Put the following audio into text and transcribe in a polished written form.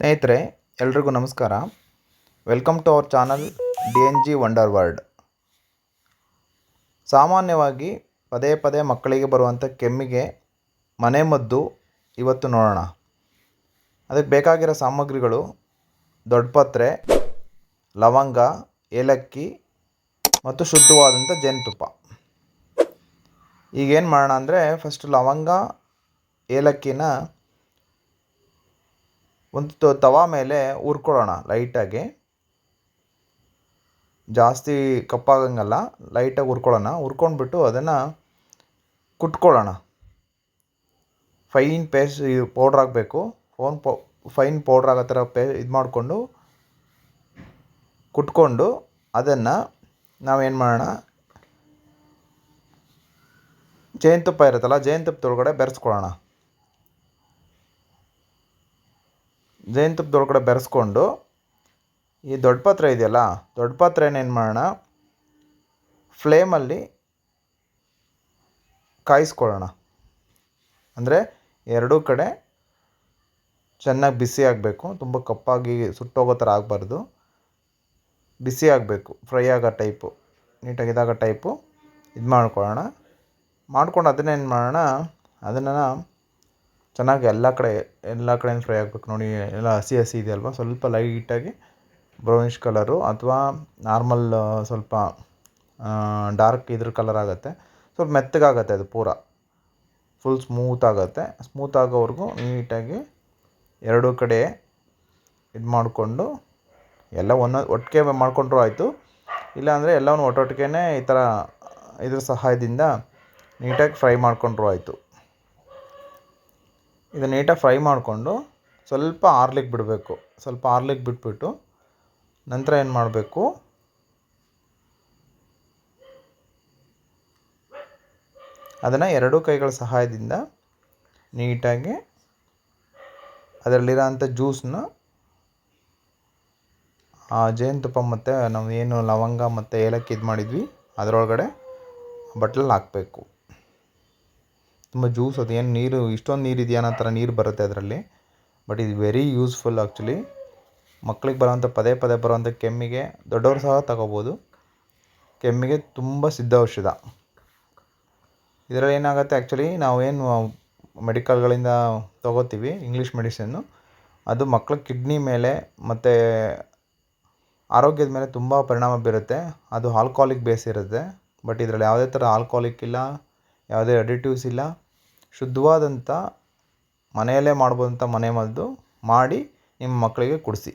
ಸ್ನೇಹಿತರೆ, ಎಲ್ರಿಗೂ ನಮಸ್ಕಾರ. Welcome to our channel DNG wonder world. ಸಾಮಾನ್ಯವಾಗಿ ಪದೇ ಪದೇ ಮಕ್ಕಳಿಗೆ ಬರುವಂಥ ಕೆಮ್ಮಿಗೆ ಮನೆಮದ್ದು ಇವತ್ತು ನೋಡೋಣ. ಅದಕ್ಕೆ ಬೇಕಾಗಿರೋ ಸಾಮಗ್ರಿಗಳು: ದೊಡ್ಡಪತ್ರೆ, ಲವಂಗ, ಏಲಕ್ಕಿ ಮತ್ತು ಶುದ್ಧವಾದಂಥ ಜೇನುತುಪ್ಪ. ಈಗೇನು ಮಾಡೋಣ ಅಂದರೆ, ಫಸ್ಟ್ ಲವಂಗ ಏಲಕ್ಕಿನ ಒಂದು ತವಾ ಮೇಲೆ ಹುರ್ಕೊಳ್ಳೋಣ ಲೈಟಾಗಿ. ಜಾಸ್ತಿ ಕಪ್ಪಾಗಂಗಲ್ಲ, ಲೈಟಾಗಿ ಹುರ್ಕೊಳ್ಳೋಣ. ಹುರ್ಕೊಂಡ್ಬಿಟ್ಟು ಅದನ್ನು ಕುಟ್ಕೊಳ್ಳೋಣ. ಫೈನ್ ಪೇಸ್ಟ್ ಪೌಡ್ರ್ ಆಗಬೇಕು. ಫೈನ್ ಪೌಡ್ರ್ ಆಗೋ ಥರ ಇದು ಮಾಡಿಕೊಂಡು ಕುಟ್ಕೊಂಡು ಅದನ್ನು ನಾವೇನು ಮಾಡೋಣ, ಜೇನುತುಪ್ಪ ಇರುತ್ತಲ್ಲ, ಜೇನುತುಪ್ಪದೊಳಗಡೆ ಬೆರೆಸ್ಕೊಳ್ಳೋಣ. ಜೇನುತುಪ್ಪದೊಳಗಡೆ ಬೆರೆಸ್ಕೊಂಡು ಈ ದೊಡ್ಡ ಪಾತ್ರೆ ಇದೆಯಲ್ಲ, ದೊಡ್ಡ ಪಾತ್ರೆನ ಏನು ಮಾಡೋಣ, ಫ್ಲೇಮಲ್ಲಿ ಕಾಯಿಸ್ಕೊಳ್ಳೋಣ. ಅಂದರೆ ಎರಡೂ ಕಡೆ ಚೆನ್ನಾಗಿ ಬಿಸಿ ಆಗಬೇಕು. ತುಂಬ ಕಪ್ಪಾಗಿ ಸುಟ್ಟೋಗೋ ಥರ ಆಗಬಾರ್ದು. ಬಿಸಿ ಆಗಬೇಕು, ಫ್ರೈ ಆಗೋ ಟೈಪು, ನೀಟಾಗಿ ಇದಾಗೋ ಟೈಪು ಇದು ಮಾಡ್ಕೊಳ್ಳೋಣ. ಮಾಡ್ಕೊಂಡು ಅದನ್ನೇನು ಮಾಡೋಣ, ಅದನ್ನು ಚೆನ್ನಾಗಿ ಎಲ್ಲ ಕಡೆ ಫ್ರೈ ಆಗಬೇಕು. ನೋಡಿ, ಎಲ್ಲ ಹಸಿ ಇದೆಯಲ್ವ, ಸ್ವಲ್ಪ ಲೈಟಾಗಿ ಬ್ರೌನಿಷ್ ಕಲರು ಅಥವಾ ನಾರ್ಮಲ್ ಸ್ವಲ್ಪ ಡಾರ್ಕ್ ಇದ್ರ ಕಲರ್ ಆಗುತ್ತೆ. ಸ್ವಲ್ಪ ಮೆತ್ತಗಾಗತ್ತೆ, ಅದು ಫುಲ್ ಸ್ಮೂತ್ ಆಗುತ್ತೆ. ಸ್ಮೂತ್ ಆಗೋವರೆಗೂ ನೀಟಾಗಿ ಎರಡೂ ಕಡೆ ಇದು ಮಾಡಿಕೊಂಡು, ಎಲ್ಲ ಒಟ್ಟಿಗೆ ಮಾಡಿಕೊಂಡ್ರೂ ಆಯಿತು. ಇಲ್ಲಾಂದರೆ ಎಲ್ಲವೂ ಒಟ್ಟೊಟ್ಟಿಗೆ ಈ ಥರ ಇದ್ರ ಸಹಾಯದಿಂದ ನೀಟಾಗಿ ಫ್ರೈ ಮಾಡಿಕೊಂಡ್ರೂ ಆಯಿತು. ಇದು ನೀಟಾಗಿ ಫ್ರೈ ಮಾಡಿಕೊಂಡು ಸ್ವಲ್ಪ ಆರ್ಲಿಕ್ಕೆ ಬಿಡಬೇಕು. ಸ್ವಲ್ಪ ಆರ್ಲಿಕ್ಕೆ ಬಿಟ್ಬಿಟ್ಟು ನಂತರ ಏನು ಮಾಡಬೇಕು, ಅದನ್ನು ಎರಡೂ ಕೈಗಳ ಸಹಾಯದಿಂದ ನೀಟಾಗಿ ಅದರಲ್ಲಿರೋಂಥ ಜ್ಯೂಸನ್ನ ಆ ಜೇನುತುಪ್ಪ ಮತ್ತು ನಾವು ಏನು ಲವಂಗ ಮತ್ತು ಏಲಕ್ಕಿ ಇದು ಮಾಡಿದ್ವಿ ಅದರೊಳಗಡೆ ಬಟ್ಲಲ್ಲಿ ಹಾಕಬೇಕು. ತುಂಬ ಜ್ಯೂಸ್, ಅದೇನು ನೀರು ಇಷ್ಟೊಂದು ನೀರು ಇದೆಯಾ ಅನ್ನೋ ಥರ ನೀರು ಬರುತ್ತೆ ಅದರಲ್ಲಿ. ಬಟ್ ಇದು ವೆರಿ ಯೂಸ್ಫುಲ್ ಆ್ಯಕ್ಚುಲಿ. ಮಕ್ಕಳಿಗೆ ಬರೋವಂಥ ಪದೇ ಬರೋವಂಥ ಕೆಮ್ಮಿಗೆ ದೊಡ್ಡವರು ಸಹ ತಗೋಬೋದು. ಕೆಮ್ಮಿಗೆ ತುಂಬ ಸಿದ್ಧ ಔಷಧ. ಇದರಲ್ಲಿ ಏನಾಗುತ್ತೆ, ಆ್ಯಕ್ಚುಲಿ ನಾವೇನು ಮೆಡಿಕಲ್ಗಳಿಂದ ತೊಗೋತೀವಿ ಇಂಗ್ಲೀಷ್ ಮೆಡಿಸಿನ್ನು, ಅದು ಮಕ್ಕಳ ಕಿಡ್ನಿ ಮೇಲೆ ಮತ್ತು ಆರೋಗ್ಯದ ಮೇಲೆ ತುಂಬ ಪರಿಣಾಮ ಬೀರುತ್ತೆ. ಅದು ಆಲ್ಕೋಹಾಲಿಕ್ ಬೇಸ್ ಇರುತ್ತೆ. ಬಟ್ ಇದರಲ್ಲಿ ಯಾವುದೇ ಥರ ಆಲ್ಕೋಹಾಲಿಕ್ ಇಲ್ಲ, ಯಾವುದೇ ಅಡಿಟಿವ್ಸ್ ಇಲ್ಲ. ಶುದ್ಧವಾದಂಥ ಮನೆಯಲ್ಲೇ ಮಾಡ್ಬೋದಂಥ ಮನೆಮದ್ದು ಮಾಡಿ ನಿಮ್ಮ ಮಕ್ಕಳಿಗೆ ಕೊಡಿಸಿ.